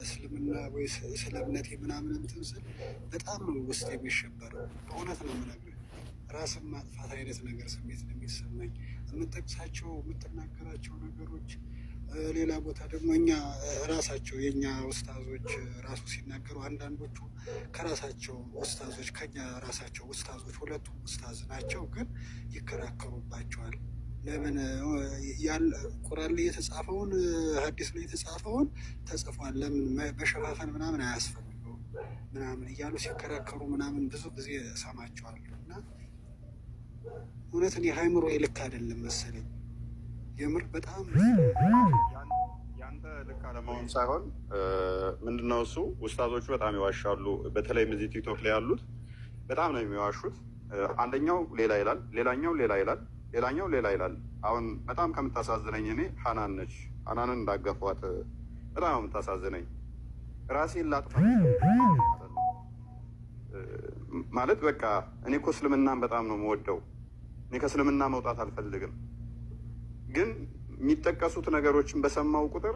እስልምና ወይ ስለ እምነቴ ምናምን እንትን ስል በጣም ነው ውስጥ የሚሸበረው። በእውነት ነው የምነግርህ። ራስን ማጥፋት አይነት ነገር ስሜት ነው የሚሰማኝ። የምጠቅሳቸው የምትናገራቸው ነገሮች ሌላ ቦታ ደግሞ እኛ ራሳቸው የእኛ ኡስታዞች ራሱ ሲናገሩ አንዳንዶቹ ከራሳቸው ኡስታዞች ከኛ ራሳቸው ኡስታዞች ሁለቱም ኡስታዝ ናቸው፣ ግን ይከራከሩባቸዋል። ለምን ቁርአን ላይ የተጻፈውን ሐዲስ ላይ የተጻፈውን ተጽፏል፣ ለምን በሸፋፈን ምናምን አያስፈልገው ምናምን እያሉ ሲከራከሩ ምናምን ብዙ ጊዜ እሰማቸዋለሁ። እና እውነት እኔ ሃይምሮ ልክ አይደለም መሰለኝ። የምር በጣም ያንተ ልክ አለመሆን ሳይሆን ምንድነው እሱ ኡስታዞቹ በጣም ይዋሻሉ። በተለይም እዚህ ቲክቶክ ላይ ያሉት በጣም ነው የሚዋሹት። አንደኛው ሌላ ይላል፣ ሌላኛው ሌላ ይላል፣ ሌላኛው ሌላ ይላል። አሁን በጣም ከምታሳዝነኝ እኔ ሀናን ነች። ሀናንን እንዳገፏት በጣም የምታሳዝነኝ ራሴን ላጥፋ ማለት በቃ እኔ እኮ እስልምናን በጣም ነው የምወደው። እኔ ከእስልምና መውጣት አልፈልግም፣ ግን የሚጠቀሱት ነገሮችን በሰማው ቁጥር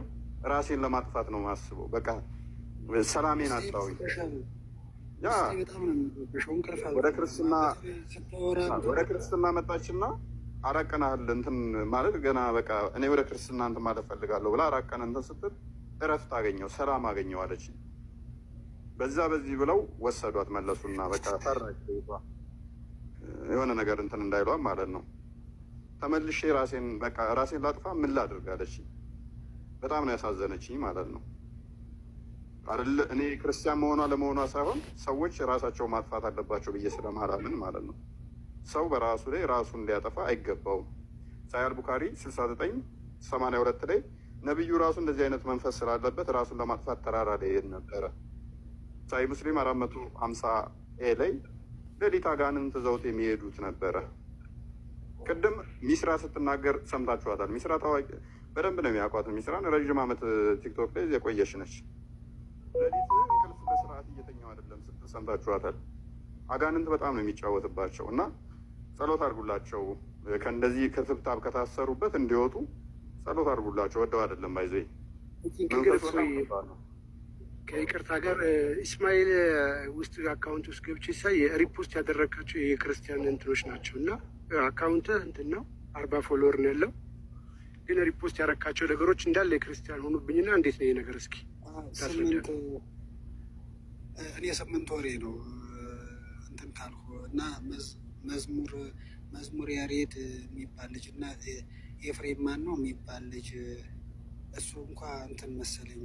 ራሴን ለማጥፋት ነው የማስበው። በቃ ሰላሜን አጣሁኝ። ያ ወደ ክርስትና መጣችና አራቀናል እንትን ማለት ገና በቃ እኔ ወደ ክርስትና እንትን ማለት ፈልጋለሁ ብላ አራቀን እንትን ስትል እረፍት አገኘው ሰላም አገኘው አለች። በዛ በዚህ ብለው ወሰዷት መለሱና በቃ ፈራች የሆነ ነገር እንትን እንዳይሏት ማለት ነው። ተመልሼ ራሴን ላጥፋ ምን ላድርግ አለች። በጣም ነው ያሳዘነችኝ ማለት ነው። አይደል እኔ ክርስቲያን መሆኗ ለመሆኗ ሳይሆን ሰዎች ራሳቸው ማጥፋት አለባቸው ብዬ ስለማላምን ማለት ነው። ሰው በራሱ ላይ ራሱን ሊያጠፋ አይገባውም። ሳሂህ ቡኻሪ 6982 ላይ ነብዩ ራሱ እንደዚህ አይነት መንፈስ ስላለበት ራሱን ለማጥፋት ተራራ ላይ ይሄድ ነበረ። ሳሂህ ሙስሊም 450 ላይ ሌሊት አጋንንት ዘውት የሚሄዱት ነበረ። ቅድም ሚስራ ስትናገር ሰምታችኋታል። ሚስራ ታዋቂ በደንብ ነው የሚያውቋት። ሚስራን ረዥም ዓመት ቲክቶክ ላይ የቆየች ነች። ሌሊት እንቅልፍ በስርዓት እየተኛው አይደለም ስትል ሰምታችኋታል። አጋንንት በጣም ነው የሚጫወትባቸው እና ጸሎት አድርጉላቸው። ከእንደዚህ ከትብታብ ከታሰሩበት እንዲወጡ ጸሎት አድርጉላቸው። ወደው አይደለም ባይዘይ ከይቅርታ ጋር ኢስማኤል ውስጥ አካውንት ውስጥ ገብቼ ሳይ ሪፖስት ያደረጋቸው የክርስቲያን እንትኖች ናቸው እና አካውንት እንትን ነው 40 ፎሎወር ነው ያለው፣ ግን ሪፖስት ያደረካቸው ነገሮች እንዳለ የክርስቲያን ሆኑብኝና እንዴት ነው ይሄ ነገር? እስኪ እኔ 8 ወሬ ነው እንትን ካልኩ እና መዝሙር ያሬድ የሚባል ልጅ እና ኤፍሬም ማን ነው የሚባል ልጅ እሱ እንኳ እንትን መሰለኝ